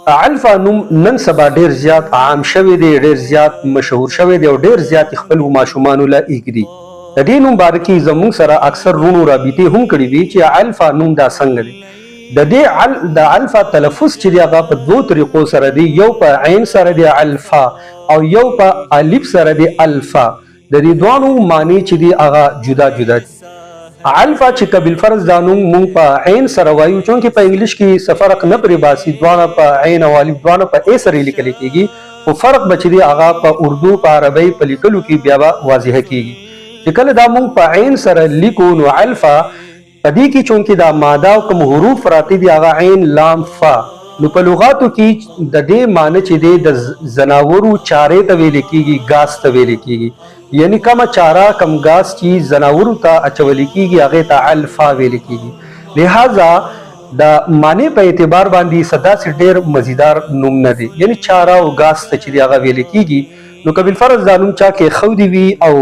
الفا نوم نن سبا ډیر زیات عام شوی دی، ډیر زیات مشهور شوی دی او ډیر زیات خپل ماشومان له ایګري. د دې نوم بارکی زموږ سره اکثر رونو رابطه هم کړی وی چې الفا نوم دا څنګه دی. د الفا تلفظ چې دی هغه په دوه طریقو سره دی، یو په عین سره دی الفا او یو په الف سره دی الفا. د دې دوه معنی چې دی هغه جدا جدا دي. الفا چې کبل فرض دا نوم مونږ په عین سره وایو، چونکې په انګلیش کې څه فرق نه پرې باسي، دواړه په عین او الف دواړه په ا سره لیکل کېږي، خو فرق به چې دی هغه په اردو په عربی په لیکلو کې بیا به واضح کېږي. چې کله دا مونږ په عین سره لیکو نو الفا په دې کې چونکې دا ماده او کوم حروف راته دي هغه عین لام فا، نو په لغاتو کې د دې معنی چې دی د زناورو چارې ته ویل کېږي، غاز ته ویل کېږي، یعنی کومه چاره کم غاز چې زناورو ته اچول کېږي هغه ته الفا ویل کېږي. لہذا د معنی په اعتبار باندې صدا سي ډیر مزیدار نوم نه دی، یعنی چاره او غاز ته چې هغه ویل کېږي. نو کبل فرض دا نوم چا کې خو دی وی او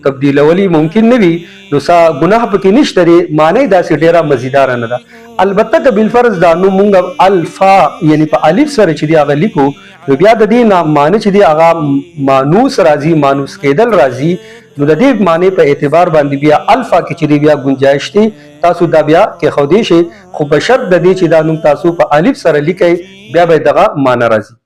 تبدیلولی ممکن نه وي نو سا ګناه پکې نشته دی، معنی دا سي ډیره مزیدار نه ده. البته کبل فرض دا نوم مونږ الفا یعنی په الف سره چې دی هغه لیکو نو بیا د دې نام معنی چې دی هغه مانوس راځي، مانوس کېدل راځي. نو د دې معنی په اعتبار باندې بیا الفا کې چې دی بیا گنجائش دی، تاسو دا بیا کې خو دې شي، خو په شرط د دې چې دا نوم تاسو په الف سره لیکئ بیا به دغه معنی راځي.